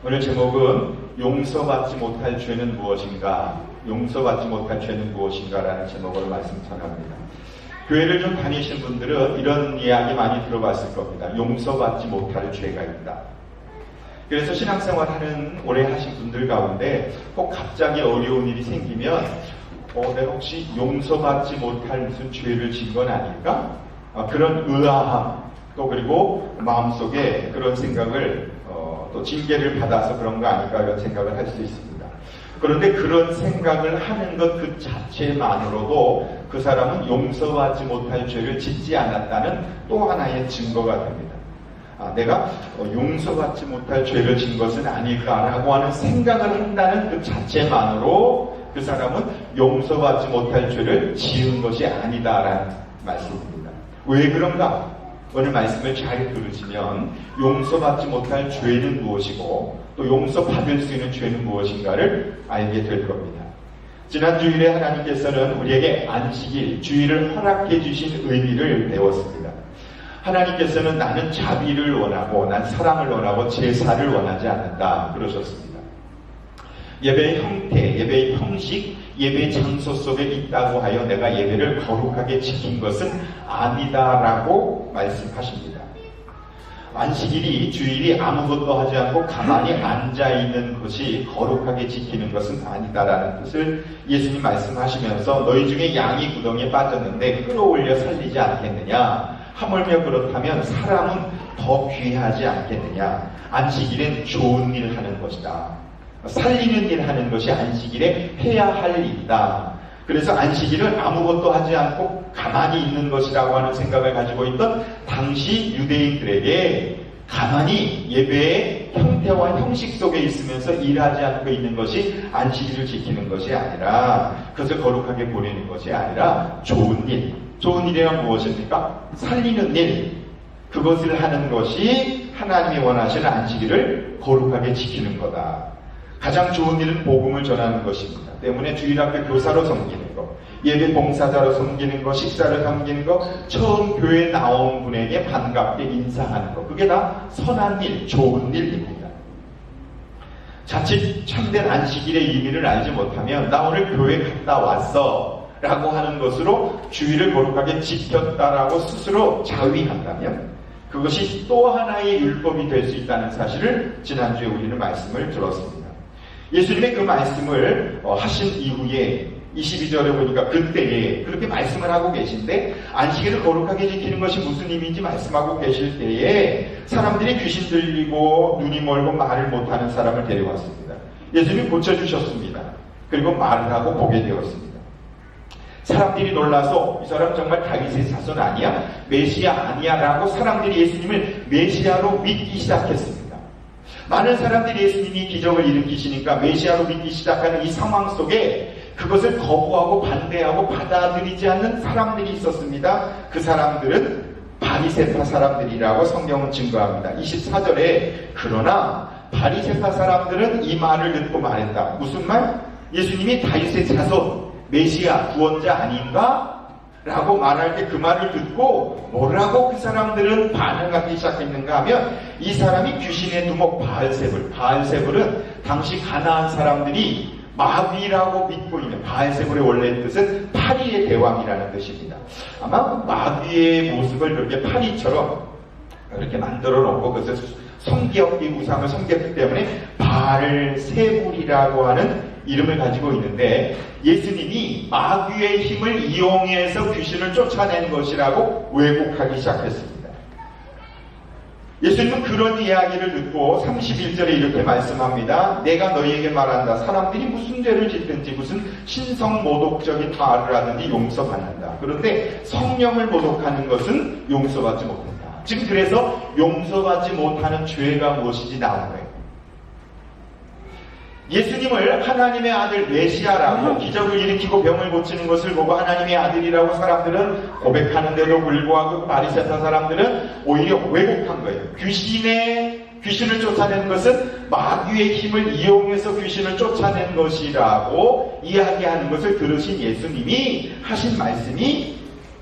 오늘 제목은 용서받지 못할 죄는 무엇인가? 용서받지 못할 죄는 무엇인가라는 제목으로 말씀 전합니다. 교회를 좀 다니신 분들은 이런 이야기 많이 들어봤을 겁니다. 용서받지 못할 죄가 있다. 그래서 신앙생활 하는 오래 하신 분들 가운데 꼭 갑자기 어려운 일이 생기면 내가 혹시 용서받지 못할 무슨 죄를 진 건 아닐까? 그런 의아함, 또 그리고 마음속에 그런 생각을 또 징계를 받아서 그런 거 아닐까 이런 생각을 할 수 있습니다. 그런데 그런 생각을 하는 것 그 자체만으로도 그 사람은 용서받지 못할 죄를 짓지 않았다는 또 하나의 증거가 됩니다. 내가 용서받지 못할 죄를 진 것은 아닐까라고 하는 생각을 한다는 그 자체만으로 그 사람은 용서받지 못할 죄를 지은 것이 아니다라는 말씀입니다. 왜 그런가? 오늘 말씀을 잘 들으시면 용서받지 못할 죄는 무엇이고 또 용서받을 수 있는 죄는 무엇인가를 알게 될 겁니다. 지난 주일에 하나님께서는 우리에게 안식일, 주일을 허락해 주신 의미를 배웠습니다. 하나님께서는 나는 자비를 원하고 난 사랑을 원하고 제사를 원하지 않는다 그러셨습니다. 예배의 형태, 예배의 형식, 예배의 장소 속에 있다고 하여 내가 예배를 거룩하게 지킨 것은 아니다라고 말씀하십니다. 안식일이, 주일이 아무것도 하지 않고 가만히 앉아있는 것이 거룩하게 지키는 것은 아니다라는 뜻을 예수님 말씀하시면서 너희 중에 양이 구덩이에 빠졌는데 끌어올려 살리지 않겠느냐? 하물며 그렇다면 사람은 더 귀하지 않겠느냐? 안식일은 좋은 일 하는 것이다. 살리는 일 하는 것이 안식일에 해야 할 일이다. 그래서 안식일은 아무것도 하지 않고 가만히 있는 것이라고 하는 생각을 가지고 있던 당시 유대인들에게 가만히 예배의 형태와 형식 속에 있으면서 일하지 않고 있는 것이 안식일을 지키는 것이 아니라, 그것을 거룩하게 보내는 것이 아니라 좋은 일. 좋은 일이란 무엇입니까? 살리는 일. 그것을 하는 것이 하나님이 원하시는 안식일을 거룩하게 지키는 거다. 가장 좋은 일은 복음을 전하는 것입니다. 때문에 주일학교 교사로 섬기는 것, 예배 봉사자로 섬기는 것, 식사를 섬기는 것, 처음 교회에 나온 분에게 반갑게 인사하는 것, 그게 다 선한 일, 좋은 일입니다. 자칫 참된 안식일의 의미를 알지 못하면 나 오늘 교회 갔다 왔어 라고 하는 것으로 주일을 거룩하게 지켰다라고 스스로 자위한다면 그것이 또 하나의 율법이 될 수 있다는 사실을 지난주에 우리는 말씀을 들었습니다. 예수님의 그 말씀을 하신 이후에 22절에 보니까 그때에 그렇게 말씀을 하고 계신데 안식일을 거룩하게 지키는 것이 무슨 의미인지 말씀하고 계실 때에 사람들이 귀신 들리고 눈이 멀고 말을 못하는 사람을 데려왔습니다. 예수님이 고쳐주셨습니다. 그리고 말을 하고 보게 되었습니다. 사람들이 놀라서 이 사람 정말 다윗의 자손 아니야? 메시아 아니야? 라고 사람들이 예수님을 메시아로 믿기 시작했습니다. 많은 사람들이 예수님이 기적을 일으키시니까 메시아로 믿기 시작하는 이 상황 속에 그것을 거부하고 반대하고 받아들이지 않는 사람들이 있었습니다. 그 사람들은 바리새파 사람들이라고 성경은 증거합니다. 24절에 그러나 바리새파 사람들은 이 말을 듣고 말했다. 무슨 말? 예수님이 다윗의 자손, 메시아, 구원자 아닌가? 라고 말할 때 그 말을 듣고 뭐라고 그 사람들은 반응하기 시작했는가 하면 이 사람이 귀신의 두목 바알세불은 당시 가나안 사람들이 마귀라고 믿고 있는, 바알세불의 원래 뜻은 파리의 대왕이라는 뜻입니다. 아마 마귀의 모습을 그렇게 파리처럼 이렇게 만들어 놓고 그것을 성기역기 우상을 섬겼기 때문에 바알세불이라고 하는 이름을 가지고 있는데 예수님이 마귀의 힘을 이용해서 귀신을 쫓아낸 것이라고 왜곡하기 시작했습니다. 예수님은 그런 이야기를 듣고 31절에 이렇게 말씀합니다. 내가 너희에게 말한다. 사람들이 무슨 죄를 짓든지 무슨 신성모독적인 말을 하든지 용서받는다. 그런데 성령을 모독하는 것은 용서받지 못한다. 지금 그래서 용서받지 못하는 죄가 무엇인지 나온 거예요. 예수님을 하나님의 아들 메시아라고 기적을 일으키고 병을 고치는 것을 보고 하나님의 아들이라고 사람들은 고백하는데도 불구하고 바리새파 사람들은 오히려 왜곡한 거예요. 귀신을 쫓아내는 것은 마귀의 힘을 이용해서 귀신을 쫓아낸 것이라고 이야기하는 것을 들으신 예수님이 하신 말씀이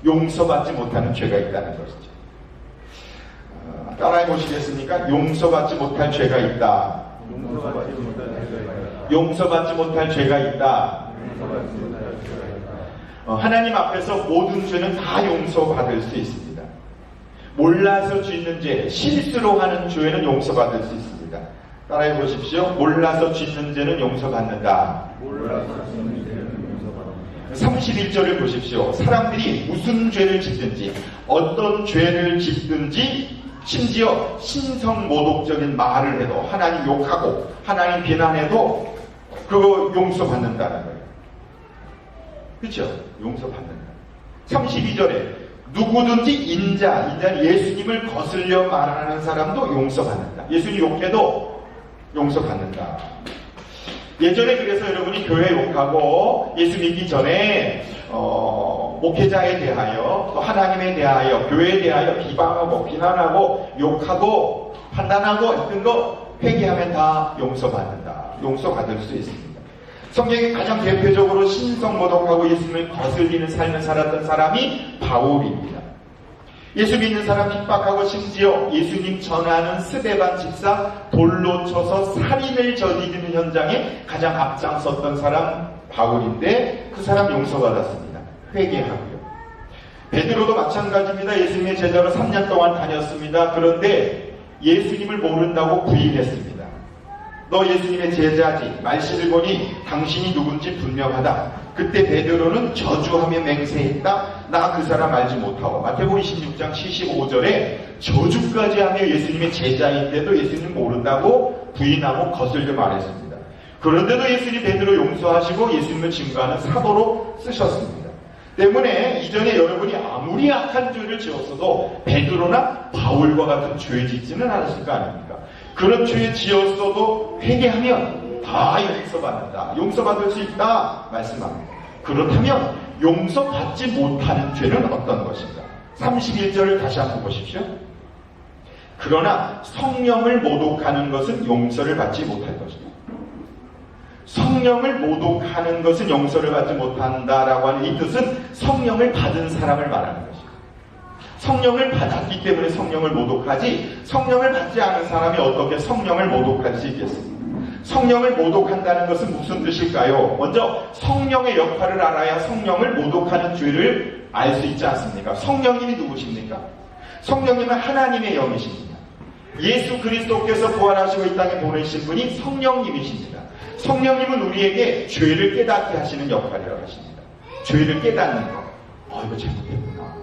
용서받지 못하는 죄가 있다는 것이죠. 따라해 보시겠습니까? 용서받지 못할 죄가 있다. 용서받지 못할 죄가 있다. 하나님 앞에서 모든 죄는 다 용서받을 수 있습니다. 몰라서 짓는 죄, 실수로 하는 죄는 용서받을 수 있습니다. 따라해 보십시오. 몰라서 짓는 죄는 용서받는다. 31절을 보십시오. 사람들이 무슨 죄를 짓든지 어떤 죄를 짓든지 심지어 신성모독적인 말을 해도 하나님 욕하고 하나님 비난해도 그거 용서받는다는 거예요. 그렇죠? 용서받는다. 32절에 누구든지 인자는 예수님을 거슬려 말하는 사람도 용서받는다. 예수님 욕해도 용서받는다. 예전에 그래서 여러분이 교회 욕하고 예수 믿기 전에 목회자에 대하여 또 하나님에 대하여 교회에 대하여 비방하고 비난하고 욕하고 판단하고 했던 거 회개하면 다 용서받는다. 용서받을 수 있습니다. 성경에 가장 대표적으로 신성모독하고 예수님을 거슬리는 삶을 살았던 사람이 바울입니다. 예수 믿는 사람 핍박하고 심지어 예수님 전하는 스데반 집사 돌로 쳐서 살인을 저지르는 현장에 가장 앞장섰던 사람 바울인데 그 사람 용서받았습니다. 회개하고요. 베드로도 마찬가지입니다. 예수님의 제자로 3년 동안 다녔습니다. 그런데 예수님을 모른다고 부인했습니다. 너 예수님의 제자지. 말씀을 보니 당신이 누군지 분명하다. 그때 베드로는 저주하며 맹세했다. 나 그 사람 알지 못하고. 마태복음 26장 75절에 저주까지 하며 예수님의 제자인데도 예수님 모른다고 부인하고 거슬려 말했습니다. 그런데도 예수님 베드로 용서하시고 예수님을 증거하는 사도로 쓰셨습니다. 때문에 이전에 여러분이 아무리 악한 죄를 지었어도 베드로나 바울과 같은 죄 짓지는 않았을 거 아닙니까? 그런 죄 지었어도 회개하면 다 용서받는다. 용서받을 수 있다 말씀합니다. 그렇다면 용서받지 못하는 죄는 어떤 것인가? 31절을 다시 한번 보십시오. 그러나 성령을 모독하는 것은 용서를 받지 못할 것이다. 성령을 모독하는 것은 용서를 받지 못한다라고 하는 이 뜻은 성령을 받은 사람을 말하는 것이다. 성령을 받았기 때문에 성령을 모독하지 성령을 받지 않은 사람이 어떻게 성령을 모독할 수 있겠습니까? 성령을 모독한다는 것은 무슨 뜻일까요? 먼저 성령의 역할을 알아야 성령을 모독하는 죄를 알 수 있지 않습니까? 성령님이 누구십니까? 성령님은 하나님의 영이십니다. 예수 그리스도께서 부활하시고 이 땅에 보내신 분이 성령님이십니다. 성령님은 우리에게 죄를 깨닫게 하시는 역할이라고 하십니다. 죄를 깨닫는 것. 이거 잘못했구나.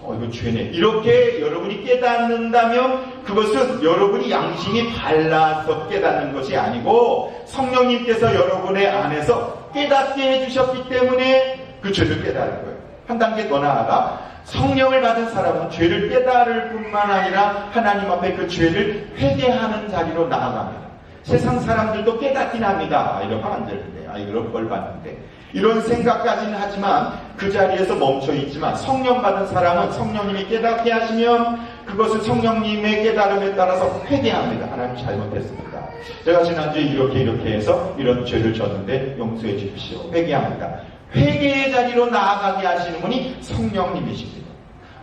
이거 죄네. 이렇게 여러분이 깨닫는다면 그것은 여러분이 양심이 발라서 깨닫는 것이 아니고 성령님께서 여러분의 안에서 깨닫게 해주셨기 때문에 그 죄를 깨달은 거예요. 한 단계 더 나아가 성령을 받은 사람은 죄를 깨달을 뿐만 아니라 하나님 앞에 그 죄를 회개하는 자리로 나아갑니다. 세상 사람들도 깨닫긴 합니다. 이러면 안 되는데, 이런 걸 봤는데 이런 생각까지는 하지만 그 자리에서 멈춰 있지만 성령 받은 사람은 성령님이 깨닫게 하시면 그것은 성령님의 깨달음에 따라서 회개합니다. 하나님 잘못했습니다. 제가 지난주에 이렇게 해서 이런 죄를 졌는데 용서해 주십시오. 회개합니다. 회개의 자리로 나아가게 하시는 분이 성령님이십니다.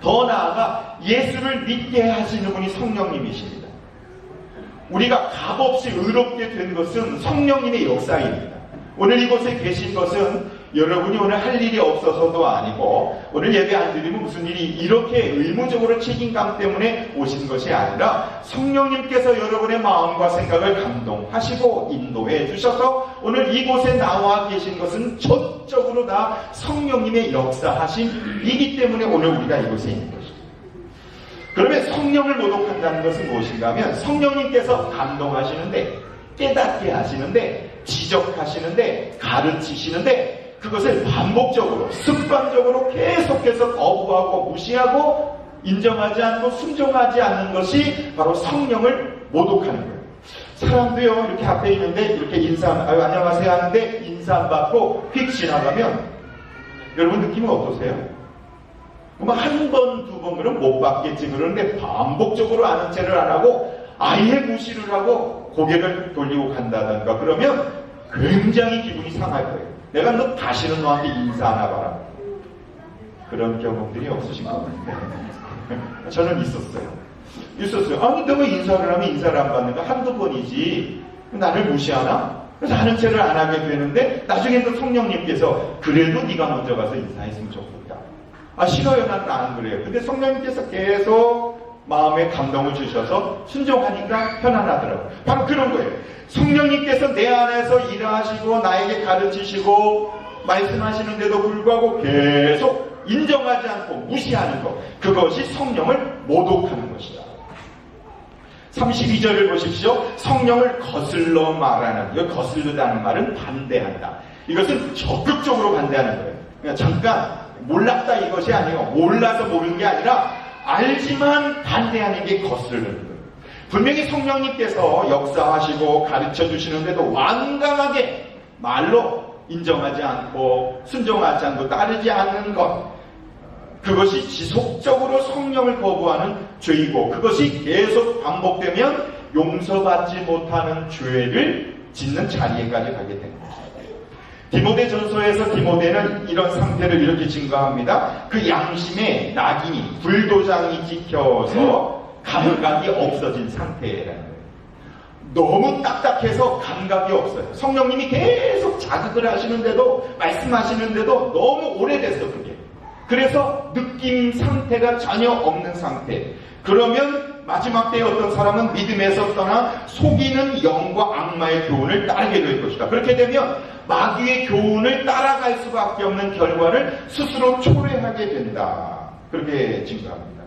더 나아가 예수를 믿게 하시는 분이 성령님이십니다. 우리가 값없이 의롭게 된 것은 성령님의 역사입니다. 오늘 이곳에 계신 것은 여러분이 오늘 할 일이 없어서도 아니고 오늘 예배 안 드리면 무슨 일이 이렇게 의무적으로 책임감 때문에 오신 것이 아니라 성령님께서 여러분의 마음과 생각을 감동하시고 인도해 주셔서 오늘 이곳에 나와 계신 것은 전적으로 다 성령님의 역사하심이기 때문에 오늘 우리가 이곳에 있는 것입니다. 그러면 성령을 모독한다는 것은 무엇인가 하면 성령님께서 감동하시는데 깨닫게 하시는데 지적하시는데 가르치시는데 그것을 반복적으로 습관적으로 계속해서 거부하고 무시하고 인정하지 않고 순종하지 않는 것이 바로 성령을 모독하는 거예요. 사람도요 이렇게 앞에 있는데 이렇게 안녕하세요 하는데 인사 안 받고 휙 지나가면 여러분 느낌은 어떠세요? 한 번, 두 번 그러면 못 받겠지. 그러는데 반복적으로 아는 체를 안 하고 아예 무시를 하고 고개를 돌리고 간다든가 그러면 굉장히 기분이 상할 거예요. 내가 너 다시는 너한테 인사 안 하봐라. 그런 경험들이 없으신 것 같은데 저는 있었어요. 아니 내가 인사를 하면 인사를 안 받는가? 한두 번이지 나를 무시하나? 그래서 하는 채를 안 하게 되는데 나중에 또 성령님께서 그래도 네가 먼저 가서 인사했으면 좋겠다. 싫어요. 난 안 그래요. 근데 성령님께서 계속 마음에 감동을 주셔서 순종하니까 편안하더라고요. 바로 그런 거예요. 성령님께서 내 안에서 일하시고 나에게 가르치시고 말씀하시는데도 불구하고 계속 인정하지 않고 무시하는 것, 그것이 성령을 모독하는 것이다. 32절을 보십시오. 성령을 거슬러 말하는, 이 거슬르다는 말은 반대한다. 이것은 적극적으로 반대하는 거예요. 그러니까 잠깐 몰랐다 이것이 아니에요. 몰라서 모르는 게 아니라 알지만 반대하는 게 거슬르는 거예요. 분명히 성령님께서 역사하시고 가르쳐 주시는데도 완강하게 말로 인정하지 않고 순종하지 않고 따르지 않는 것, 그것이 지속적으로 성령을 거부하는 죄이고, 그것이 계속 반복되면 용서받지 못하는 죄를 짓는 자리에까지 가게 되는 것입니다. 디모데전서에서 디모데는 이런 상태를 이렇게 증거합니다. 그 양심에 낙인이, 불도장이 찍혀서 감각이 없어진 상태라는 거예요. 너무 딱딱해서 감각이 없어요. 성령님이 계속 자극을 하시는데도, 말씀하시는데도 너무 오래됐어 그게. 그래서 느낌 상태가 전혀 없는 상태. 그러면 마지막 때에 어떤 사람은 믿음에서 떠나 속이는 영과 악마의 교훈을 따르게 될 것이다. 그렇게 되면 마귀의 교훈을 따라갈 수밖에 없는 결과를 스스로 초래하게 된다. 그렇게 증거합니다.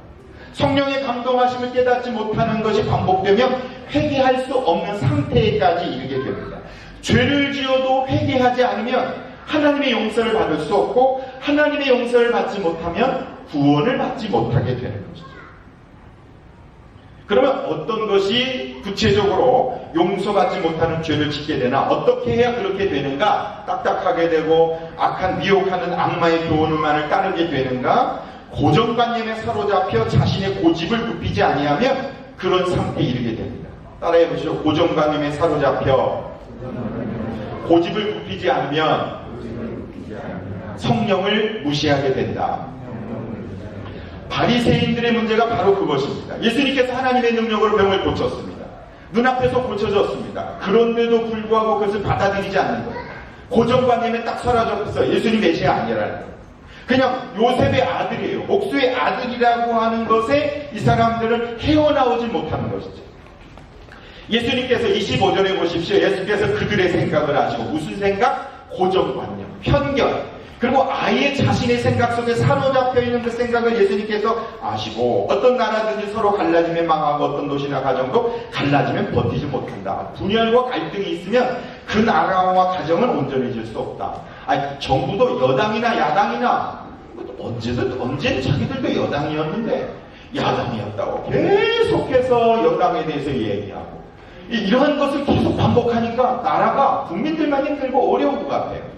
성령의 감동하심을 깨닫지 못하는 것이 반복되면 회개할 수 없는 상태까지 이르게 됩니다. 죄를 지어도 회개하지 않으면 하나님의 용서를 받을 수 없고, 하나님의 용서를 받지 못하면 구원을 받지 못하게 되는 것이죠. 그러면 어떤 것이 구체적으로 용서받지 못하는 죄를 짓게 되나, 어떻게 해야 그렇게 되는가? 딱딱하게 되고 악한 미혹하는 악마의 교훈만을 따르게 되는가? 고정관념에 사로잡혀 자신의 고집을 굽히지 아니하면 그런 상태에 이르게 됩니다. 따라해 보시죠. 고정관념에 사로잡혀 고집을 굽히지 않으면 성령을 무시하게 된다. 바리새인들의 문제가 바로 그것입니다. 예수님께서 하나님의 능력으로 병을 고쳤습니다. 눈앞에서 고쳐졌습니다. 그런데도 불구하고 그것을 받아들이지 않는 거예요. 고정관념에 딱 사라졌어요. 예수님 메시아 아니라는 거예요. 그냥 요셉의 아들이에요. 목수의 아들이라고 하는 것에 이 사람들은 헤어나오지 못하는 것이죠. 예수님께서 25절에 보십시오. 예수께서 그들의 생각을 아시고, 무슨 생각? 고정관념, 편견, 그리고 아예 자신의 생각 속에 사로잡혀 있는 그 생각을 예수님께서 아시고, 어떤 나라든지 서로 갈라지면 망하고 어떤 도시나 가정도 갈라지면 버티지 못한다. 분열과 갈등이 있으면 그 나라와 가정은 온전해질 수 없다. 정부도 여당이나 야당이나 언제는 자기들도 여당이었는데 야당이었다고 계속해서 여당에 대해서 얘기하고, 이러한 것을 계속 반복하니까 나라가, 국민들만 힘들고 어려운 것 같아요.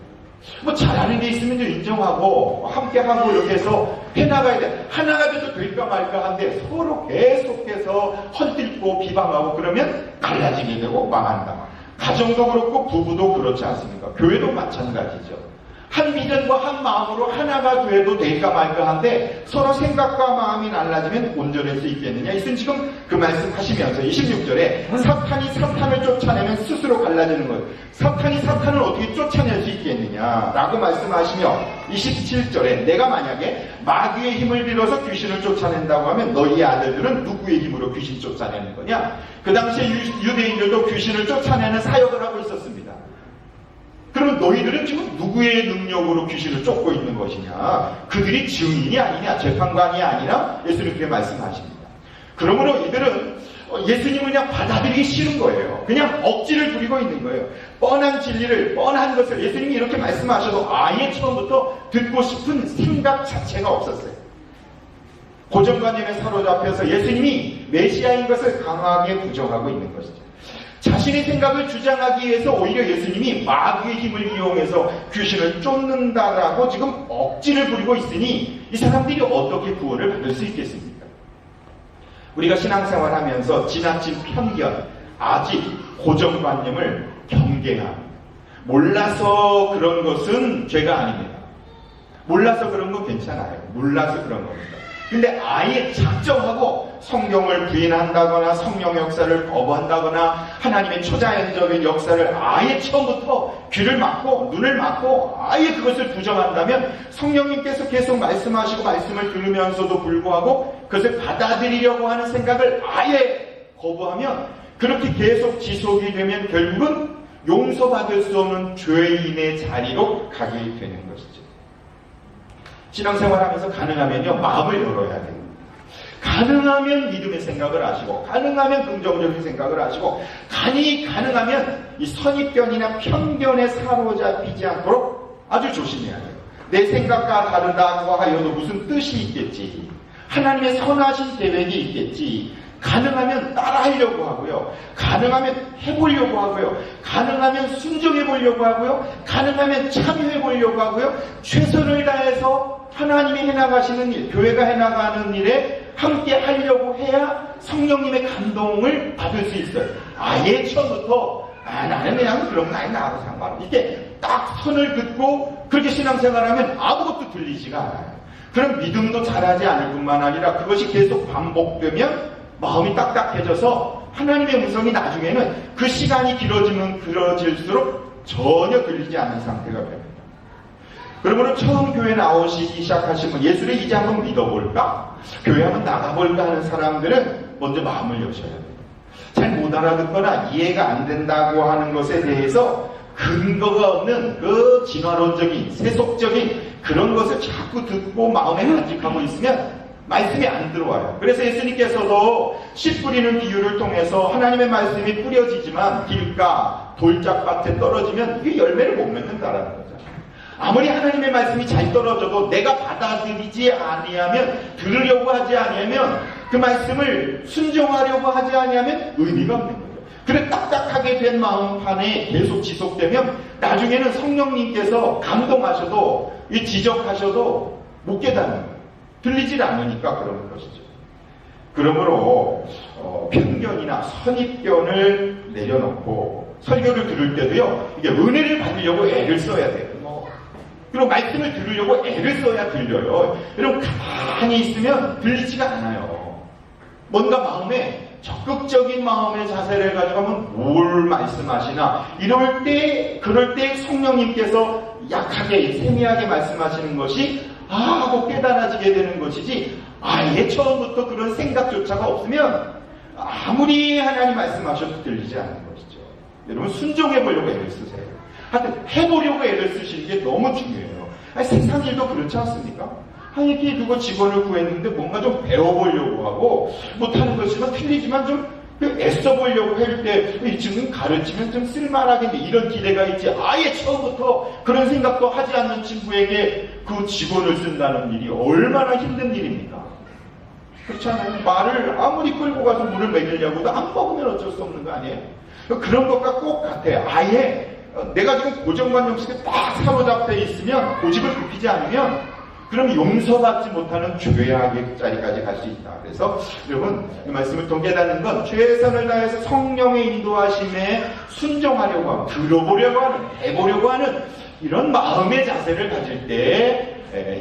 잘하는 게 있으면 좀 인정하고 함께하고 이렇게 해서 해나가야 돼. 하나가 돼도 될까 말까 한데 서로 계속해서 헐뜯고 비방하고 그러면 갈라지게 되고 망한다. 가정도 그렇고 부부도 그렇지 않습니까? 교회도 마찬가지죠. 한 비전과 한 마음으로 하나가 돼도 될까 말까 한데 서로 생각과 마음이 달라지면 온전할 수 있겠느냐? 이것은 지금 그 말씀 하시면서 26절에 사탄이 사탄을 쫓아내면 스스로 갈라지는 거예요. 사탄이 사탄을 어떻게 쫓아낼 수 있겠느냐? 라고 말씀하시며 27절에 내가 만약에 마귀의 힘을 빌어서 귀신을 쫓아낸다고 하면 너희 아들들은 누구의 힘으로 귀신 쫓아내는 거냐? 그 당시에 유대인들도 귀신을 쫓아내는 사역을 하고 있었습니다. 그러면 너희들은 지금 누구의 능력으로 귀신을 쫓고 있는 것이냐? 그들이 증인이 아니냐? 재판관이 아니라 예수님께 말씀하십니다. 그러므로 이들은 예수님을 그냥 받아들이기 싫은 거예요. 그냥 억지를 부리고 있는 거예요. 뻔한 진리를, 뻔한 것을 예수님이 이렇게 말씀하셔도 아예 처음부터 듣고 싶은 생각 자체가 없었어요. 고정관념에 사로잡혀서 예수님이 메시아인 것을 강하게 부정하고 있는 것이죠. 자신의 생각을 주장하기 위해서 오히려 예수님이 마귀의 힘을 이용해서 귀신을 쫓는다라고 지금 억지를 부리고 있으니 이 사람들이 어떻게 구원을 받을 수 있겠습니까? 우리가 신앙생활하면서 지나친 편견, 아직 고정관념을 경계합니다. 몰라서 그런 것은 죄가 아닙니다. 몰라서 그런 건 괜찮아요. 몰라서 그런 겁니다. 근데 아예 작정하고 성경을 부인한다거나 성령 역사를 거부한다거나 하나님의 초자연적인 역사를 아예 처음부터 귀를 막고 눈을 막고 아예 그것을 부정한다면 성령님께서 계속 말씀하시고 말씀을 들으면서도 불구하고 그것을 받아들이려고 하는 생각을 아예 거부하면 그렇게 계속 지속이 되면 결국은 용서받을 수 없는 죄인의 자리로 가게 되는 것이죠. 신앙생활하면서 가능하면요, 마음을 열어야 됩니다. 가능하면 믿음의 생각을 하시고, 가능하면 긍정적인 생각을 하시고, 가능하면 이 선입견이나 편견에 사로잡히지 않도록 아주 조심해야 돼요. 내 생각과 다르다고 하여도 무슨 뜻이 있겠지. 하나님의 선하신 계획이 있겠지. 가능하면 따라하려고 하고요. 가능하면 해보려고 하고요. 가능하면 순종해보려고 하고요. 가능하면 참여해보려고 하고요. 최선을 다해서 하나님이 해나가시는 일, 교회가 해나가는 일에 함께 하려고 해야 성령님의 감동을 받을 수 있어요. 아예 처음부터 나는 그냥 그런 거 아니 나하고 상관없어. 이렇게 딱 선을 긋고 그렇게 신앙생활하면 아무것도 들리지가 않아요. 그럼 믿음도 잘하지 않을 뿐만 아니라 그것이 계속 반복되면 마음이 딱딱해져서 하나님의 음성이 나중에는 그 시간이 길어지면 길어질수록 전혀 들리지 않는 상태가 됩니다. 그러므로 처음 교회 나오시기 시작하시면 예수를 이제 한번 믿어볼까? 교회 한번 나가볼까 하는 사람들은 먼저 마음을 여셔야 돼요. 잘 못 알아듣거나 이해가 안 된다고 하는 것에 대해서 근거가 없는 그 진화론적인 세속적인 그런 것을 자꾸 듣고 마음에 간직하고 있으면 말씀이 안 들어와요. 그래서 예수님께서도 씨 뿌리는 비유를 통해서 하나님의 말씀이 뿌려지지만 길가, 돌짝밭에 떨어지면 이게 열매를 못 맺는다라는 거죠. 아무리 하나님의 말씀이 잘 떨어져도 내가 받아들이지 아니하면, 들으려고 하지 아니하면, 그 말씀을 순종하려고 하지 아니하면 의미가 없는 거죠. 그래 딱딱하게 된 마음판에 계속 지속되면 나중에는 성령님께서 감동하셔도 지적하셔도 못 깨닫는 거예요. 들리질 않으니까 그러는 것이죠. 그러므로 편견이나 선입견을 내려놓고 설교를 들을 때도요, 이게 은혜를 받으려고 애를 써야 돼요. 그리고 말씀을 들으려고 애를 써야 들려요. 여러분 가만히 있으면 들리지가 않아요. 뭔가 마음에 적극적인 마음의 자세를 가지고 하면 뭘 말씀하시나 그럴 때 성령님께서 약하게 세미하게 말씀하시는 것이 하고 깨달아지게 되는 것이지, 아예 처음부터 그런 생각조차가 없으면 아무리 하나님 말씀하셔도 들리지 않는 것이죠. 여러분 순종해보려고 애를 쓰세요. 하여튼 해보려고 애를 쓰시는 게 너무 중요해요. 세상 일도 그렇지 않습니까? 이렇게 누구 직원을 구했는데 뭔가 좀 배워보려고 하고 못하는 것이지만 틀리지만 좀 애써보려고 할 때 이 친구는 가르치면 좀 쓸만하겠네 이런 기대가 있지, 아예 처음부터 그런 생각도 하지 않는 친구에게 그 직원을 쓴다는 일이 얼마나 힘든 일입니까? 그렇지 않아요? 말을 아무리 끌고 가서 물을 먹이려고도 안 먹으면 어쩔 수 없는 거 아니에요? 그런 것과 꼭 같아요. 아예 내가 지금 고정관념 속에 딱 사로잡혀 있으면, 고집을 굽히지 않으면 그럼 용서받지 못하는 죄악의 자리까지 갈 수 있다. 그래서 여러분 이 말씀을 통해 깨닫는 건 최선을 다해서 성령의 인도하심에 순종하려고 하고 들어보려고 하는, 해보려고 하는 이런 마음의 자세를 가질 때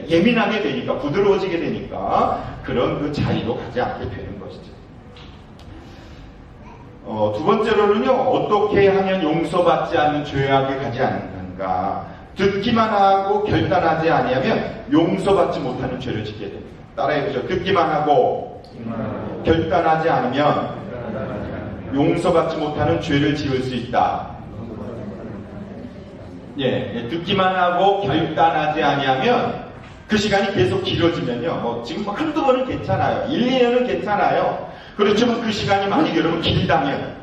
예민하게 되니까, 부드러워지게 되니까 그런 그 자리로 가지 않게 되는 것이죠. 두 번째로는요, 어떻게 하면 용서받지 않는 죄악에 가지 않는가? 듣기만 하고 결단하지 아니하면 용서받지 못하는 죄를 짓게 됩니다. 따라해보죠. 듣기만 하고 결단하지 않으면 용서받지 못하는 죄를 지을 수 있다. 듣기만 하고 결단하지 아니하면 그 시간이 계속 길어지면요, 지금 한두 번은 괜찮아요. 1, 2년은 괜찮아요. 그렇지만 그 시간이 만약 여러분 길다면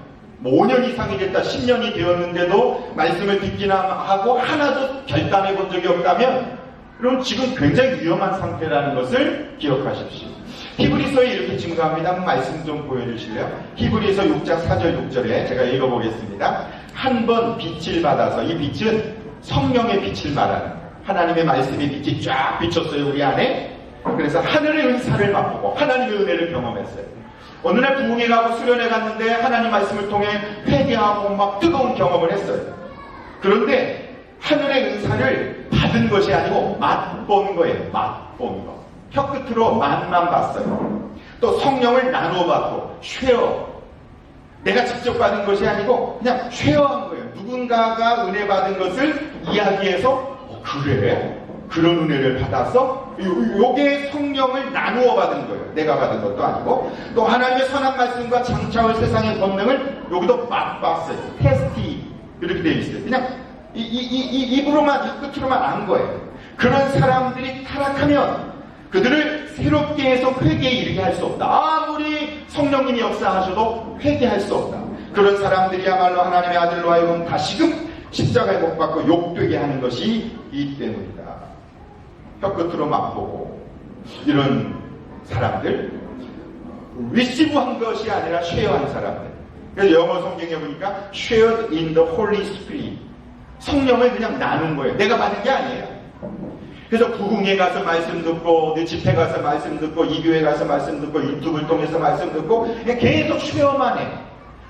5년 이상이 됐다, 10년이 되었는데도 말씀을 듣기나 하고 하나도 결단해 본 적이 없다면 그럼 지금 굉장히 위험한 상태라는 것을 기억하십시오. 히브리서에 이렇게 증거합니다. 한번 말씀 좀 보여주실래요? 히브리서 6장 4절 6절에 제가 읽어보겠습니다. 한 번 빛을 받아서, 이 빛은 성령의 빛을 말하는, 하나님의 말씀의 빛이 쫙 비쳤어요 우리 안에. 그래서 하늘의 은사를 맛보고 하나님의 은혜를 경험했어요. 어느 날 부흥회 가고 수련회 갔는데 하나님 말씀을 통해 회개하고 막 뜨거운 경험을 했어요. 그런데 하늘의 은사를 받은 것이 아니고 맛본 거예요. 맛본 거. 혀끝으로 맛만 봤어요. 또 성령을 나누어 받고 쉐어. 내가 직접 받은 것이 아니고 그냥 쉐어한 거예요. 누군가가 은혜 받은 것을 이야기해서 그래? 그런 은혜를 받았어? 요게 성령을 나누어 받은 거예요. 내가 받은 것도 아니고. 또 하나님의 선한 말씀과 장차올 세상의 권능을 여기도 맛봤어요. 테스티 이렇게 되어 있어요. 그냥 입으로만 끝으로만 안 거예요. 그런 사람들이 타락하면 그들을 새롭게 해서 회개에 이르게 할 수 없다. 아무리 성령님이 역사하셔도 회개할 수 없다. 그런 사람들이야말로 하나님의 아들로 하여금 다시금 십자가에 못 박고 욕되게 하는 것이 이 때문이다. 혀끝으로 맛보고 이런 사람들, 리시브한 것이 아니라 쉐어한 사람들. 그래서 영어 성경에 보니까 shared in the Holy Spirit. 성령을 그냥 나눈 거예요. 내가 받은 게 아니에요. 그래서 부흥회 가서 말씀 듣고, 내 집회 가서 말씀 듣고, 이 교회 가서 말씀 듣고, 유튜브를 통해서 말씀 듣고, 계속 쉐어만 해.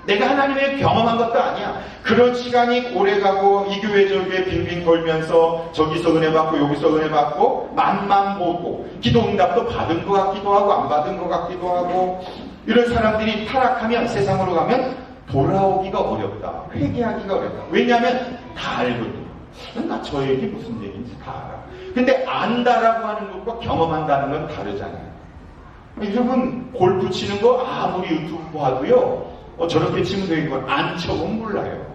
내가 하나님의 경험한 것도 아니야. 그런 시간이 오래가고 이 교회 저 교회 빙빙 돌면서 저기서 은혜 받고 여기서 은혜 받고 맛만 보고 기도 응답도 받은 것 같기도 하고 안 받은 것 같기도 하고 이런 사람들이 타락하면 세상으로 가면 돌아오기가 어렵다. 회개하기가 어렵다. 왜냐하면 다 알거든. 나 저 얘기 무슨 얘기인지 다 알아. 근데 안다라고 하는 것과 경험한다는 건 다르잖아요. 여러분 골프 치는 거 아무리 유튜브 봐도요. 저렇게 치면 되겠건 안 쳐보면 몰라요.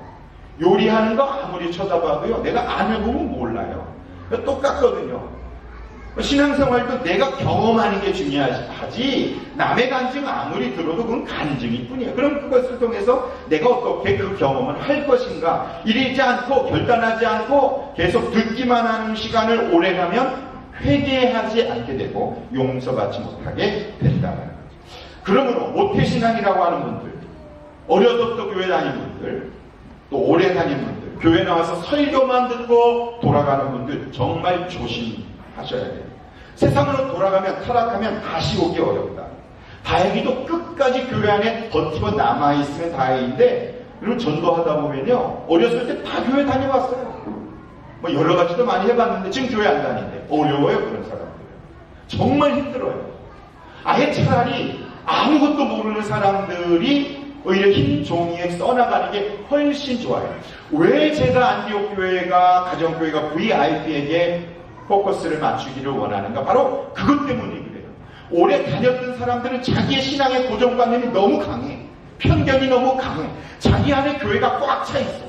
요리하는 거 아무리 쳐다봐도요. 내가 안 해보면 몰라요. 똑같거든요. 신앙생활도 내가 경험하는 게 중요하지 남의 간증 아무리 들어도 그건 간증일 뿐이에요. 그럼 그것을 통해서 내가 어떻게 그 경험을 할 것인가 이러지 않고 결단하지 않고 계속 듣기만 하는 시간을 오래 가면 회개하지 않게 되고 용서받지 못하게 된다는 거죠. 그러므로 모태신앙이라고 하는 분들, 어려서부터 교회 다닌 분들, 또 오래 다닌 분들, 교회 나와서 설교만 듣고 돌아가는 분들 정말 조심하셔야 돼요. 세상으로 돌아가면 타락하면 다시 오기 어렵다. 다행히도 끝까지 교회 안에 버티고 남아있으면 다행인데 그리고 전도하다 보면요 어렸을 때 다 교회 다녀왔어요. 뭐 여러 가지도 많이 해봤는데 지금 교회 안 다니는데 어려워요. 그런 사람들 정말 힘들어요. 아예 차라리 아무것도 모르는 사람들이 오히려 흰 종이에 써나가는 게 훨씬 좋아요. 왜 제가 안디옥 교회가 가정교회가 VIP에게 포커스를 맞추기를 원하는가? 바로 그것 때문에 그래요. 오래 다녔던 사람들은 자기의 신앙의 고정관념이 너무 강해. 편견이 너무 강해. 자기 안에 교회가 꽉 차 있어.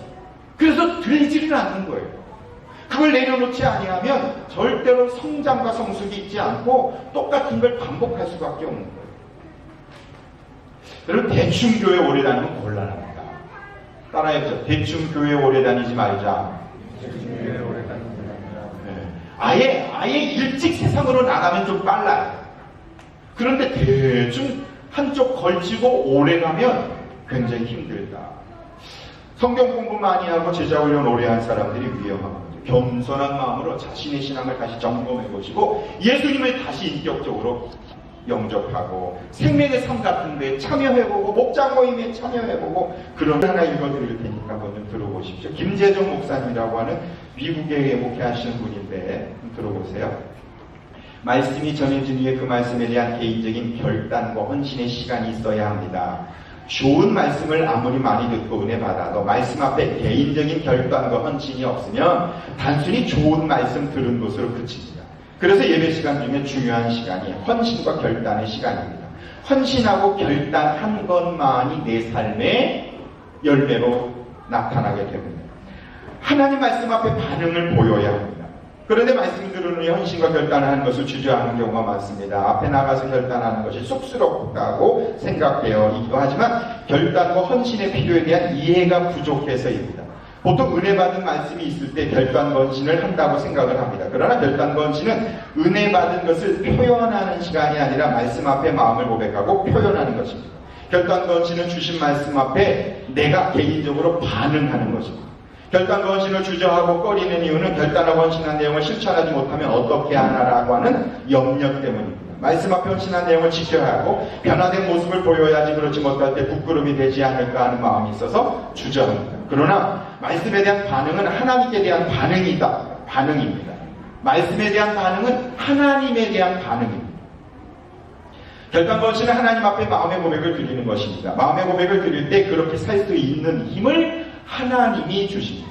그래서 들리지를 않는 거예요. 그걸 내려놓지 아니하면 절대로 성장과 성숙이 있지 않고 똑같은 걸 반복할 수밖에 없는 거예요. 여러분 대충 교회 오래 다니면 곤란합니다. 따라해보세요. 대충 교회 오래 다니지 말자. 아예 일찍 세상으로 나가면 좀 빨라요. 그런데 대충 한쪽 걸치고 오래 가면 굉장히 힘들다. 성경 공부 많이 하고 제자훈련 오래 한 사람들이 위험한 거죠. 겸손한 마음으로 자신의 신앙을 다시 점검해 보시고 예수님을 다시 인격적으로 영접하고 생명의 삶 같은 데 참여해보고 목장 모임에 참여해보고 그런 하나 읽어드릴 테니까 한번 좀 들어보십시오. 김재정 목사님이라고 하는 미국에 목회하시는 분인데 들어보세요. 말씀이 전해진 후에 그 말씀에 대한 개인적인 결단과 헌신의 시간이 있어야 합니다. 좋은 말씀을 아무리 많이 듣고 은혜 받아도 말씀 앞에 개인적인 결단과 헌신이 없으면 단순히 좋은 말씀 들은 것으로 그칩니다. 그래서 예배 시간 중에 중요한 시간이 헌신과 결단의 시간입니다. 헌신하고 결단한 것만이 내 삶의 열매로 나타나게 됩니다. 하나님 말씀 앞에 반응을 보여야 합니다. 그런데 말씀 들은 후에 헌신과 결단을 하는 것을 주저하는 경우가 많습니다. 앞에 나가서 결단하는 것이 쑥스럽다고 생각되어이기도 하지만 결단과 헌신의 필요에 대한 이해가 부족해서입니다. 보통 은혜 받은 말씀이 있을 때 결단과 헌신을 한다고 생각을 합니다. 그러나 결단과 헌신은 은혜 받은 것을 표현하는 시간이 아니라 말씀 앞에 마음을 고백하고 표현하는 것입니다. 결단과 헌신은 주신 말씀 앞에 내가 개인적으로 반응하는 것입니다. 결단과 헌신을 주저하고 꺼리는 이유는 결단하고 헌신한 내용을 실천하지 못하면 어떻게 하나라고 하는 염려 때문입니다. 말씀 앞에 헌신한 내용을 지켜야 하고 변화된 모습을 보여야지 그렇지 못할 때 부끄러움이 되지 않을까 하는 마음이 있어서 주저합니다. 그러나 말씀에 대한 반응은 하나님께 대한 반응이다. 반응입니다. 말씀에 대한 반응은 하나님에 대한 반응입니다. 결단 거신은 하나님 앞에 마음의 고백을 드리는 것입니다. 마음의 고백을 드릴 때 그렇게 살 수 있는 힘을 하나님이 주십니다.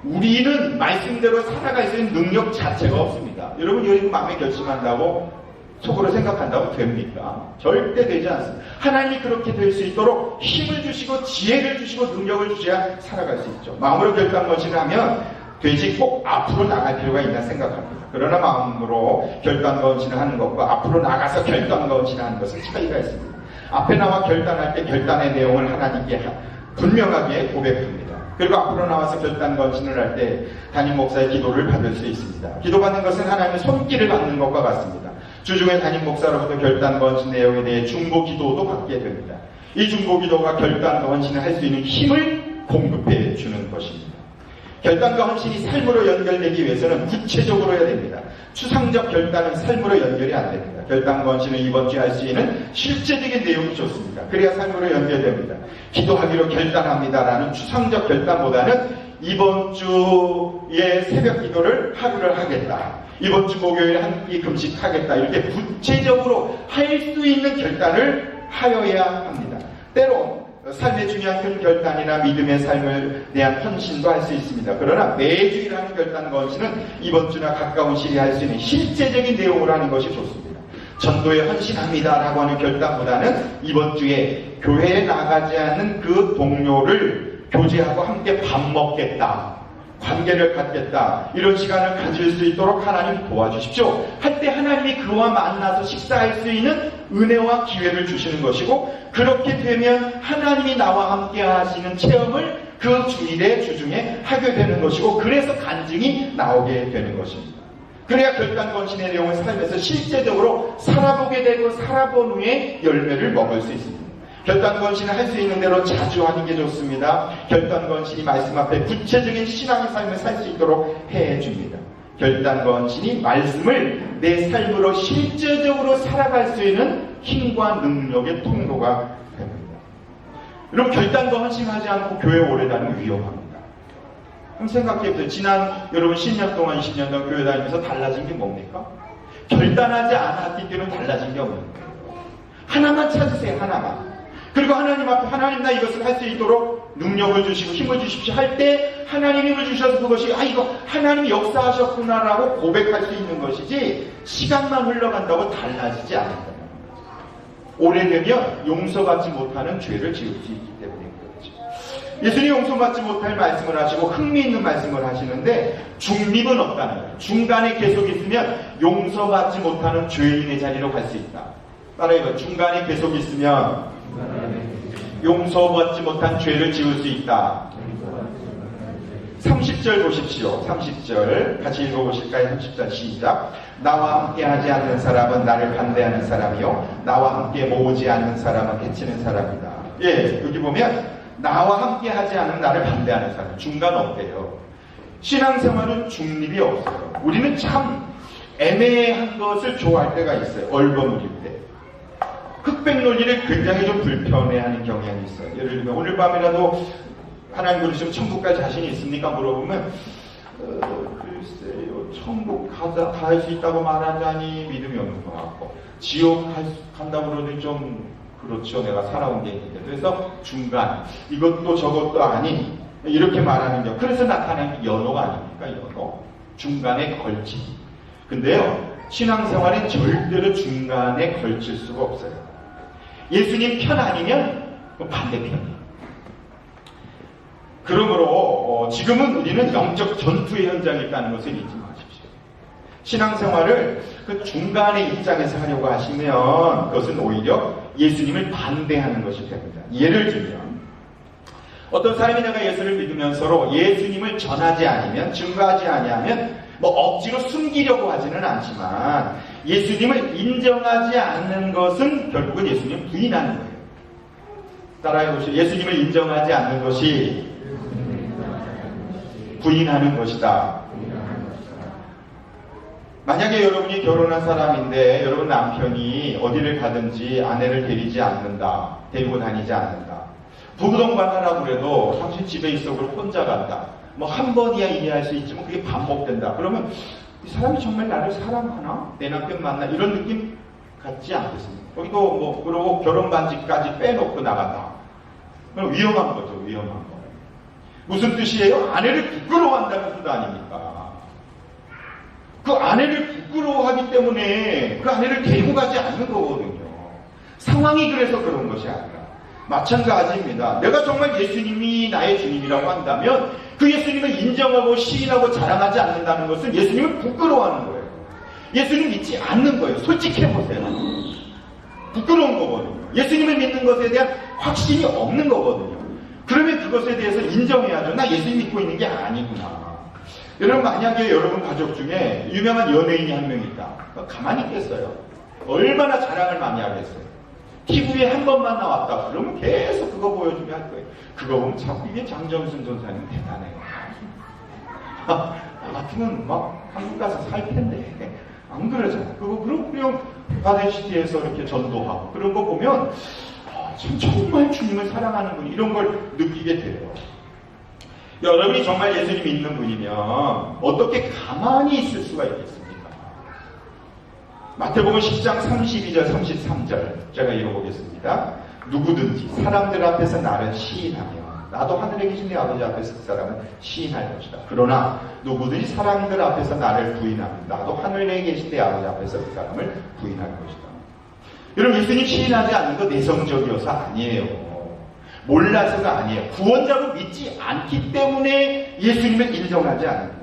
우리는 말씀대로 살아갈 수 있는 능력 자체가 없습니다. 여러분 여기 마음에 결심한다고 속으로 생각한다고 됩니까? 절대 되지 않습니다. 하나님이 그렇게 될 수 있도록 힘을 주시고 지혜를 주시고 능력을 주셔야 살아갈 수 있죠. 마음으로 결단 거신을 하면 되지 꼭 앞으로 나갈 필요가 있나 생각합니다. 그러나 마음으로 결단 거신을 하는 것과 앞으로 나가서 결단 거신을 하는 것은 차이가 있습니다. 앞에 나와 결단할 때 결단의 내용을 하나님께 분명하게 고백합니다. 그리고 앞으로 나와서 결단 거신을 할 때 담임 목사의 기도를 받을 수 있습니다. 기도받는 것은 하나님의 손길을 받는 것과 같습니다. 주중에 담임 목사로부터 결단 거신 내용에 대해 중보 기도도 받게 됩니다. 이 중보 기도가 결단과 헌신을 할 수 있는 힘을 공급해 주는 것입니다. 결단과 헌신이 삶으로 연결되기 위해서는 구체적으로 해야 됩니다. 추상적 결단은 삶으로 연결이 안 됩니다. 결단과 헌신은 이번 주에 할 수 있는 실제적인 내용이 좋습니다. 그래야 삶으로 연결됩니다. 기도하기로 결단합니다라는 추상적 결단보다는 이번 주에 새벽 기도를 하루를 하겠다. 이번 주 목요일에 한 끼 금식하겠다. 이렇게 구체적으로 할 수 있는 결단을 하여야 합니다. 때론 삶의 중요한 큰 결단이나 믿음의 삶을 대한 헌신도 할 수 있습니다. 그러나 매주일 하는 결단과 헌신은 이번 주나 가까운 시일에 할 수 있는 실제적인 내용으로 하는 것이 좋습니다. 전도에 헌신합니다라고 하는 결단보다는 이번 주에 교회에 나가지 않는 그 동료를 교제하고 함께 밥 먹겠다, 관계를 갖겠다, 이런 시간을 가질 수 있도록 하나님 도와주십시오 할 때 하나님이 그와 만나서 식사할 수 있는 은혜와 기회를 주시는 것이고, 그렇게 되면 하나님이 나와 함께 하시는 체험을 그 주일에 주중에 하게 되는 것이고, 그래서 간증이 나오게 되는 것입니다. 그래야 결단권신의 내용을 삶에서 실제적으로 살아보게 되고 살아본 후에 열매를 먹을 수 있습니다. 결단권신을 할 수 있는 대로 자주 하는 게 좋습니다. 결단권신이 말씀 앞에 구체적인 신앙의 삶을 살 수 있도록 해줍니다. 결단권신이 말씀을 내 삶으로 실제적으로 살아갈 수 있는 힘과 능력의 통로가 됩니다. 여러분, 결단과 헌신하지 않고 교회 오래 다니면 위험합니다. 한번 생각해보세요. 지난 여러분 10년 동안 20년 동안 교회 다니면서 달라진 게 뭡니까? 결단하지 않았기 때문에 달라진 게 없는 거예요. 하나만 찾으세요. 하나만. 그리고 하나님 앞에 하나님 나 이것을 할 수 있도록 능력을 주시고 힘을 주십시오 할 때 하나님 힘을 주셔서 그것이 이거 하나님이 역사하셨구나라고 고백할 수 있는 것이지, 시간만 흘러간다고 달라지지 않는다는 거죠. 오래되면 용서받지 못하는 죄를 지을 수 있기 때문에 그렇죠. 예수님이 용서받지 못할 말씀을 하시고 흥미있는 말씀을 하시는데 중립은 없다는 거예요. 중간에 계속 있으면 용서받지 못하는 죄인의 자리로 갈 수 있다. 따라해요. 중간에 계속 있으면 용서받지 못한 죄를 지을 수 있다. 30절 보십시오. 30절 같이 읽어보실까요? 30절 시작. 나와 함께 하지 않는 사람은 나를 반대하는 사람이요 나와 함께 모으지 않는 사람은 해치는 사람이다. 예, 여기 보면 나와 함께 하지 않는 나를 반대하는 사람, 중간 없대요. 신앙생활은 중립이 없어요. 우리는 참 애매한 것을 좋아할 때가 있어요. 얼버무릴 때. 흑백 논리를 굉장히 좀 불편해하는 경향이 있어요. 예를 들면 오늘 밤이라도 하나님 부르시면 천국 갈 자신이 있습니까? 물어보면 글쎄요, 천국 갈 수 있다고 말하자니 믿음이 없는 것 같고, 지옥 간다고 그러더니 좀 그렇죠, 내가 살아온 게 있는데. 그래서 중간, 이것도 저것도 아닌, 이렇게 말하는 경. 그래서 나타나는 연호가 아닙니까? 연호. 중간에 걸치. 근데요, 신앙생활은 절대로 중간에 걸칠 수가 없어요. 예수님 편 아니면 반대편이에요. 그러므로 지금은 우리는 영적 전투의 현장에 있다는 것을 잊지 마십시오. 신앙생활을 그 중간의 입장에서 하려고 하시면 그것은 오히려 예수님을 반대하는 것이 됩니다. 예를 들면 어떤 사람이 내가 예수를 믿으면서로 예수님을 전하지 않으면, 증거하지 아니하면 억지로 숨기려고 하지는 않지만 예수님을 인정하지 않는 것은 결국은 예수님을 부인하는 거예요. 따라해보시죠. 예수님을 인정하지 않는 것이 부인하는 것이다. 만약에 여러분이 결혼한 사람인데 여러분 남편이 어디를 가든지 아내를 데리고 다니지 않는다. 부부동반 하라고 그래도 당신 집에 있어 그러고 혼자 간다. 한 번이야 이해할 수 있지만 그게 반복된다. 그러면 이 사람이 정말 나를 사랑하나? 내 남편 만나? 이런 느낌 같지 않겠습니까? 거기도 뭐 그러고 결혼 반지까지 빼놓고 나간다. 그럼 위험한 거죠. 위험한 거. 무슨 뜻이에요? 아내를 부끄러워한다는 뜻 아닙니까? 그 아내를 부끄러워하기 때문에 그 아내를 데리고 가지 않는 거거든요. 상황이 그래서 그런 것이 아니라 마찬가지입니다. 내가 정말 예수님이 나의 주님이라고 한다면 그 예수님을 인정하고 시인하고 자랑하지 않는다는 것은 예수님을 부끄러워하는 거예요. 예수님 믿지 않는 거예요. 솔직해보세요. 부끄러운 거거든요. 예수님을 믿는 것에 대한 확신이 없는 거거든요. 그러면 그것에 대해서 인정해야죠. 나 예수님 믿고 있는 게 아니구나. 여러분, 만약에 여러분 가족 중에 유명한 연예인이 한 명 있다. 가만히 있겠어요? 얼마나 자랑을 많이 하겠어요? TV에 한 번만 나왔다. 그러면 계속 그거 보여주게 할 거예요. 그거 보면 자꾸 이게 장정순 전사님 대단해요. 나 같으면 막 한국 가서 살 텐데. 안 그러잖아. 그냥 바데시티에서 이렇게 전도하고 그런 거 보면 참 정말 주님을 사랑하는 분 이런 걸 느끼게 돼요. 여러분이 정말 예수님 믿는 분이면 어떻게 가만히 있을 수가 있겠습니까? 마태복음 10장 32절 33절 제가 읽어보겠습니다. 누구든지 사람들 앞에서 나를 시인하며 나도 하늘에 계신 내 아버지 앞에서 그 사람은 시인할 것이다. 그러나 누구든지 사람들 앞에서 나를 부인하며 나도 하늘에 계신 내 아버지 앞에서 그 사람을 부인할 것이다. 여러분, 예수님 시인하지 않는 거 내성적이어서 아니에요. 몰라서가 아니에요. 구원자로 믿지 않기 때문에 예수님을 인정하지 않는 거예요.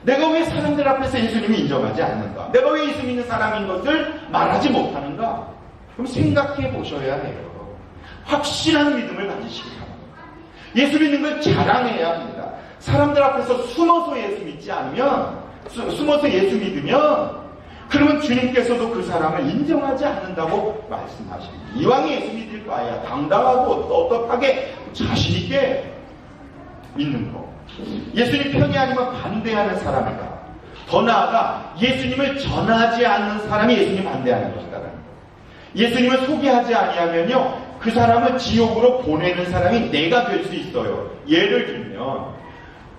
내가 왜 사람들 앞에서 예수님을 인정하지 않는가? 내가 왜 예수 믿는 사람인 것을 말하지 못하는가? 그럼 생각해 보셔야 해요. 확실한 믿음을 가지시기 바랍니다. 예수 믿는 걸 자랑해야 합니다. 사람들 앞에서 숨어서 예수 믿지 않으면, 숨어서 예수 믿으면 그러면 주님께서도 그 사람을 인정하지 않는다고 말씀하십니다. 이왕 예수 믿을 바에야 당당하고 떳떳하게 자신있게 믿는 거. 예수님 편이 아니면 반대하는 사람이다. 더 나아가 예수님을 전하지 않는 사람이 예수님 반대하는 것이다. 예수님을 소개하지 아니하면요 그 사람을 지옥으로 보내는 사람이 내가 될 수 있어요. 예를 들면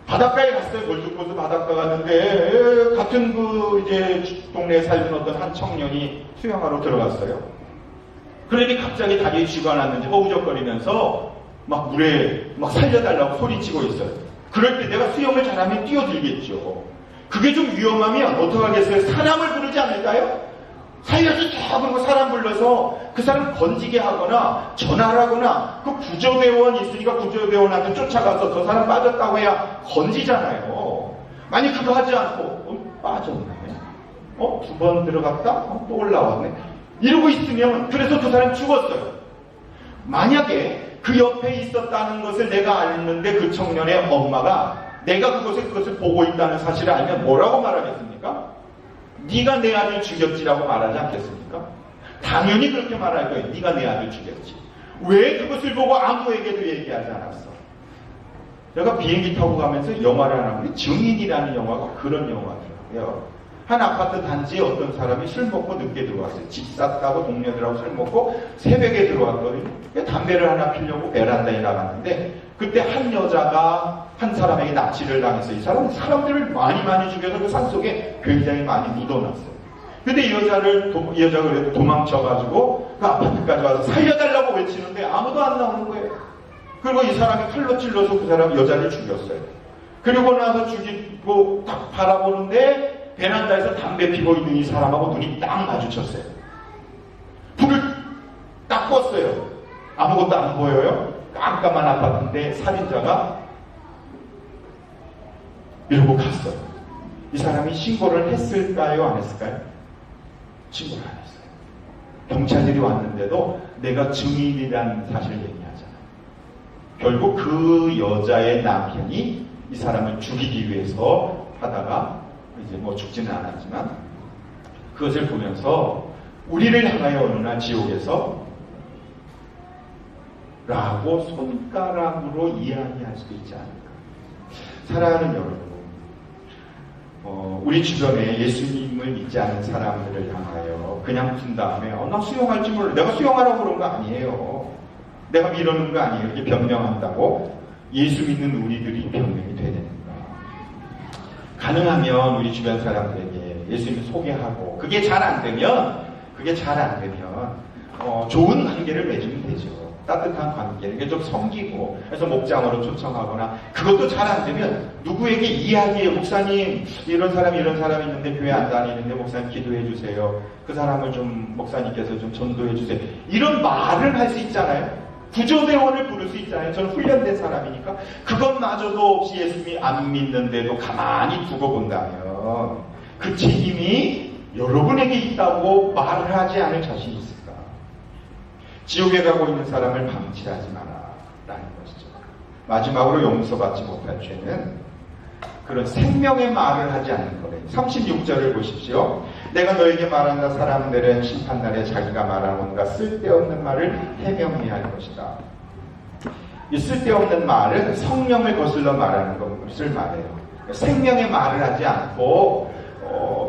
바닷가에 갔어요. 골드코스 바닷가 갔는데 같은 그 이제 동네에 살던 어떤 한 청년이 수영하러 들어갔어요. 그러니 갑자기 다리에 쥐가 났는지 허우적거리면서 막 물에 막 살려달라고 소리치고 있어요. 그럴 때 내가 수영을 잘하면 뛰어들겠죠. 그게 좀 위험하면 어떡하겠어요? 사람을 부르지 않을까요? 살려주자 그러고 사람 불러서 그 사람 건지게 하거나 전화를 하거나 그 구조대원 있으니까 구조대원한테 쫓아가서 저 사람 빠졌다고 해야 건지잖아요. 만약 그거 하지 않고 빠졌네. 두 번 들어갔다? 또 올라왔네. 이러고 있으면 그래서 그 사람 죽었어요. 만약에 그 옆에 있었다는 것을 내가 알는데 그 청년의 엄마가 내가 그것을 보고 있다는 사실을 알면 뭐라고 말하겠습니까? 네가 내 아들 죽였지라고 말하지 않겠습니까? 당연히 그렇게 말할 거예요. 네가 내 아들 죽였지. 왜 그것을 보고 아무에게도 얘기하지 않았어? 제가 비행기 타고 가면서 영화를 하나 보니 증인이라는 영화가 그런 영화더라고요. 한 아파트 단지에 어떤 사람이 술 먹고 늦게 들어왔어요. 집 쌌다고 동료들하고 술 먹고 새벽에 들어왔거든요. 담배를 하나 피려고 베란다에 나갔는데 그때 한 여자가 한 사람에게 납치를 당했어요. 이 사람은 사람들을 많이 죽여서 그 산속에 굉장히 많이 묻어놨어요. 근데 이 여자가 그래도 도망쳐가지고 그 아파트까지 와서 살려달라고 외치는데 아무도 안 나오는 거예요. 그리고 이 사람이 칼로 찔러서 그 사람 여자를 죽였어요. 그리고 나서 죽이고 딱 바라보는데 베란다에서 담배 피고 있는 이 사람하고 눈이 딱 마주쳤어요. 불을 딱 껐어요. 아무것도 안 보여요. 깜깜한 아파트인데 살인자가 이러고 갔어요. 이 사람이 신고를 했을까요? 안 했을까요? 신고를 안 했어요. 경찰들이 왔는데도 내가 증인이라는 사실을 얘기하잖아요. 결국 그 여자의 남편이 이 사람을 죽이기 위해서 하다가 이제 뭐 죽지는 않았지만 그것을 보면서 우리를 향하여 어느 날 지옥에서 라고 손가락으로 이야기할 수도 있지 않을까. 사랑하는 여러분, 우리 주변에 예수님을 믿지 않는 사람들을 향하여 그냥 푼 다음에 나 수용할 줄 몰라. 내가 수용하라고 그런 거 아니에요. 내가 이러는 거 아니에요. 이렇게 변명한다고 예수 믿는 우리들이 변명이 돼야 됩니다. 가능하면 우리 주변 사람들에게 예수님을 소개하고 그게 잘 안 되면 그게 잘 안 되면 좋은 관계를 맺으면 되죠. 따뜻한 관계, 이게 좀 섬기고 해서 목장으로 초청하거나 그것도 잘 안 되면 누구에게 이야기해요. 목사님 이런 사람이 있는데 교회 안 다니는데 목사님 기도해 주세요. 그 사람을 좀 목사님께서 좀 전도해 주세요. 이런 말을 할 수 있잖아요. 구조대원을 부를 수 있잖아요. 저는 훈련된 사람이니까. 그것마저도 없이 예수님이 안 믿는데도 가만히 두고 본다면 그 책임이 여러분에게 있다고 말을 하지 않을 자신이 있을까? 지옥에 가고 있는 사람을 방치하지 마라 라는 것이죠. 마지막으로 용서받지 못할 죄는 그런 생명의 말을 하지 않는 거래요. 36절을 보십시오. 내가 너에게 말한다. 사람들은 심판날에 자기가 말하는 뭔가 쓸데없는 말을 해명해야 할 것이다. 이 쓸데없는 말은 성령을 거슬러 말하는 것을 말해요. 생명의 말을 하지 않고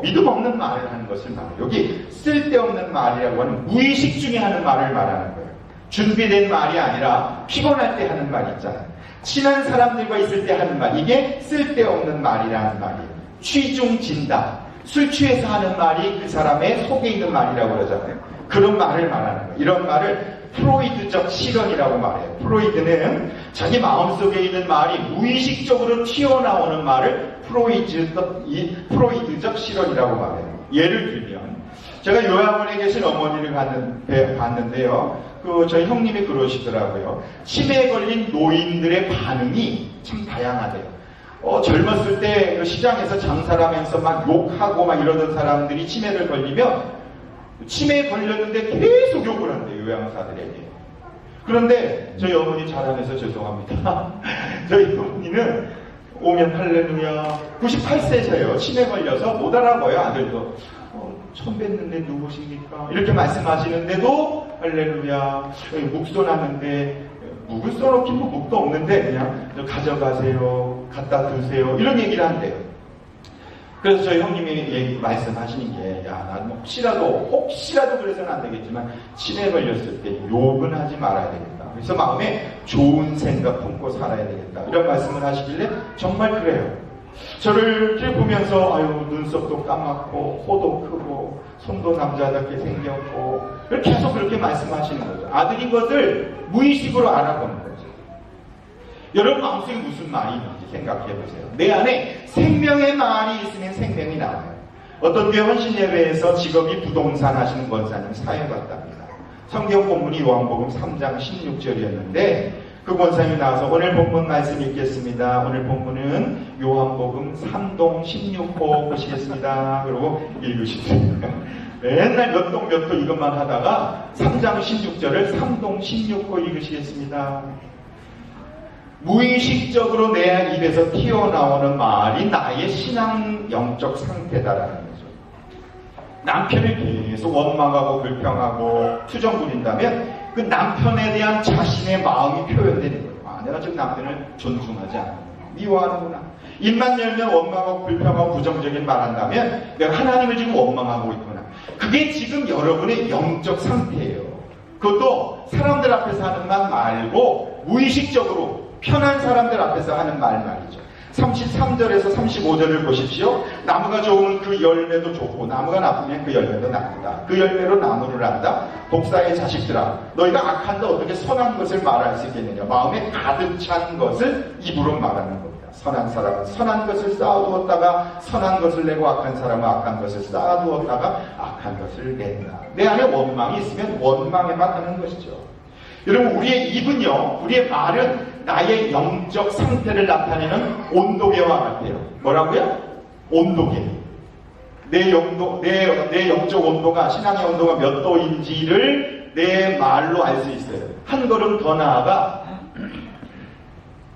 믿음 없는 말을 하는 것을 말해요. 여기 쓸데없는 말이라고 하는 무의식 중에 하는 말을 말하는 거예요. 준비된 말이 아니라 피곤할 때 하는 말 있잖아요. 친한 사람들과 있을 때 하는 말, 이게 쓸데없는 말이라는 말이에요. 취중진담, 술 취해서 하는 말이 그 사람의 속에 있는 말이라고 그러잖아요. 그런 말을 말하는 거예요. 이런 말을 프로이드적 실언이라고 말해요. 프로이드는 자기 마음속에 있는 말이 무의식적으로 튀어나오는 말을 프로이드적 실언이라고 말해요. 예를 들면 제가 요양원에 계신 어머니를 봤는데요. 저희 형님이 그러시더라고요. 치매에 걸린 노인들의 반응이 참 다양하대요. 젊었을 때 시장에서 장사를 하면서 막 욕하고 막 이러던 사람들이 치매를 걸리면 치매에 걸렸는데 계속 욕을 한대요. 요양사들에게. 그런데 저희 어머니 자랑해서 죄송합니다. 저희 어머니는 오면 할렐루야 98세셔요. 치매 걸려서 못 알아봐요. 아들도. 처음 뵀는데 누구십니까? 이렇게 말씀하시는데도 할렐루야 묵소 났는데 묵을 써놓긴 뭐 묵도 없는데 그냥 가져가세요. 갖다 두세요. 이런 얘기를 한대요. 그래서 저희 형님이 말씀하시는 게 난 혹시라도 그래서는 안 되겠지만 치매 걸렸을 때 욕은 하지 말아야 되겠다. 그래서 마음에 좋은 생각 품고 살아야 되겠다. 이런 말씀을 하시길래 정말 그래요. 저를 이렇게 보면서 눈썹도 까맣고 코도 크고 손도 남자답게 생겼고 계속 그렇게 말씀하시는 거죠. 아들인 것을 무의식으로 알아보는 거죠. 여러분 마음속에 무슨 말이 있는지 생각해 보세요. 내 안에 생명의 말이 있으면 생명이 나와요. 어떤 교회 헌신예배에서 직업이 부동산 하시는 권사님 사회 봤답니다. 성경 본문이 요한복음 3장 16절이었는데 그 권사님이 나와서 오늘 본문 말씀 읽겠습니다. 오늘 본문은 요한복음 3동 16호 보시겠습니다. 그리고 읽으십니다. 맨날 몇 동 이것만 하다가 3장 16절을 3동 16호 읽으시겠습니다. 무의식적으로 내 입에서 튀어나오는 말이 나의 신앙 영적 상태다라는 거죠. 남편을 계속 원망하고 불평하고 투정 부린다면 그 남편에 대한 자신의 마음이 표현되는 거예요. 내가 지금 남편을 존중하지 않는구나. 미워하는구나. 입만 열면 원망하고 불평하고 부정적인 말 한다면 내가 하나님을 지금 원망하고 있구나. 그게 지금 여러분의 영적 상태예요. 그것도 사람들 앞에서 하는 말 말고 무의식적으로 편한 사람들 앞에서 하는 말이죠. 33절에서 35절을 보십시오. 나무가 좋으면 그 열매도 좋고 나무가 나쁘면 그 열매도 나쁘다. 그 열매로 나무를 안다. 독사의 자식들아, 너희가 악한데 어떻게 선한 것을 말할 수 있겠느냐. 마음에 가득 찬 것을 입으로 말하는 겁니다. 선한 사람은 선한 것을 쌓아두었다가 선한 것을 내고 악한 사람은 악한 것을 쌓아두었다가 악한 것을 낸다. 내 안에 원망이 있으면 원망에만 하는 것이죠. 여러분 우리의 입은요, 우리의 말은 나의 영적 상태를 나타내는 온도계와 같아요. 뭐라고요? 온도계. 내 영적 온도가, 신앙의 온도가 몇 도인지를 내 말로 알 수 있어요. 한 걸음 더 나아가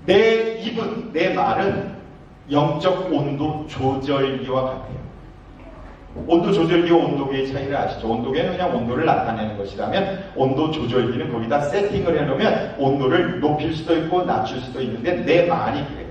내 입은, 내 말은 영적 온도 조절기와 같아요. 온도 조절기와 온도계의 차이를 아시죠? 온도계는 그냥 온도를 나타내는 것이라면 온도 조절기는 거기다 세팅을 해놓으면 온도를 높일 수도 있고 낮출 수도 있는데 내 말이 그래요.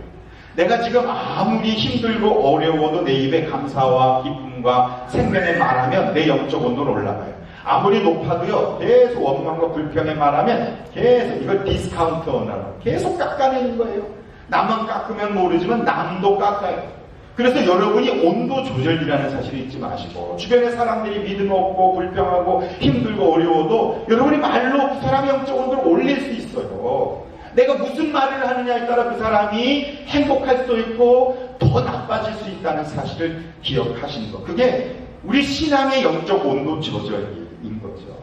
내가 지금 아무리 힘들고 어려워도 내 입에 감사와 기쁨과 생명의 말하면 내 영적 온도는 올라가요. 아무리 높아도요, 계속 원망과 불평의 말하면 계속 이걸 디스카운트 언어로 계속 깎아내는 거예요. 남만 깎으면 모르지만 남도 깎아요. 그래서 여러분이 온도 조절이라는 사실을 잊지 마시고, 주변에 사람들이 믿음 없고 불평하고 힘들고 어려워도 여러분이 말로 그 사람의 영적 온도를 올릴 수 있어요. 내가 무슨 말을 하느냐에 따라 그 사람이 행복할 수도 있고 더 나빠질 수 있다는 사실을 기억하시는 것. 그게 우리 신앙의 영적 온도 조절인 거죠.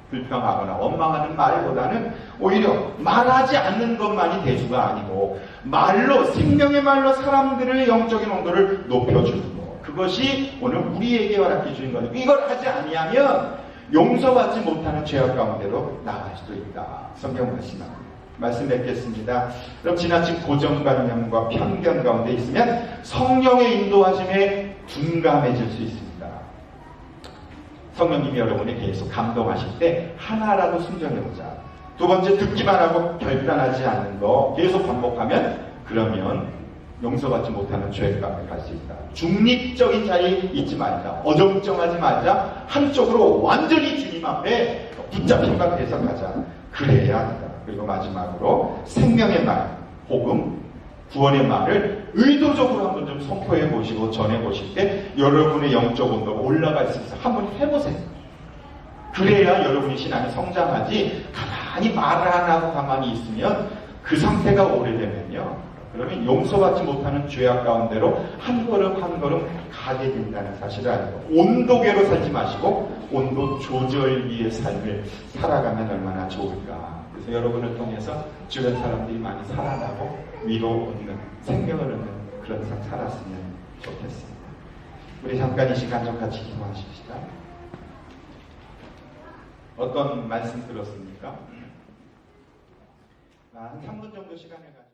불평하거나 원망하는 말보다는 오히려 말하지 않는 것만이 대수가 아니고 말로, 생명의 말로 사람들의 영적인 온도를 높여주는 것. 그것이 오늘 우리에게 허락해 주는 거죠. 이걸 하지 아니하면 용서받지 못하는 죄악 가운데로 나갈 수도 있다. 성경 말씀 뵙겠습니다. 그럼 지나친 고정관념과 편견 가운데 있으면 성령의 인도하심에 둔감해질 수 있습니다. 성령님이 여러분이 계속 감동하실 때 하나라도 순종해보자. 두 번째, 듣기만 하고 결단하지 않는 거 계속 반복하면, 그러면 용서받지 못하는 죄 가운데 갈 수 있다. 중립적인 자리에 있지 말자. 어정쩡하지 말자. 한쪽으로 완전히 주님 앞에 붙잡힌 상태에서 가자. 그래야 한다. 그리고 마지막으로 생명의 말, 복음, 구원의 말을 의도적으로 한번 좀 선포해 보시고 전해 보실 때 여러분의 영적 온도가 올라갈 수 있어요. 한번 해보세요. 그래야 여러분의 신앙이 성장하지, 가만히 말을 안 하고 가만히 있으면 그 상태가 오래되면요, 그러면 용서받지 못하는 죄악 가운데로 한 걸음 한 걸음 가게 된다는 사실을 알고, 온도계로 살지 마시고 온도 조절기의 삶을 살아가면 얼마나 좋을까. 그래서 여러분을 통해서 주변 사람들이 많이 살아나고 위로 얻는, 생명을 얻는 그런 삶 살았으면 좋겠습니다. 우리 잠깐 이 시간 좀 같이 기도하십시다. 어떤 말씀 들었습니까? 한 3분 정도 시간을 가지고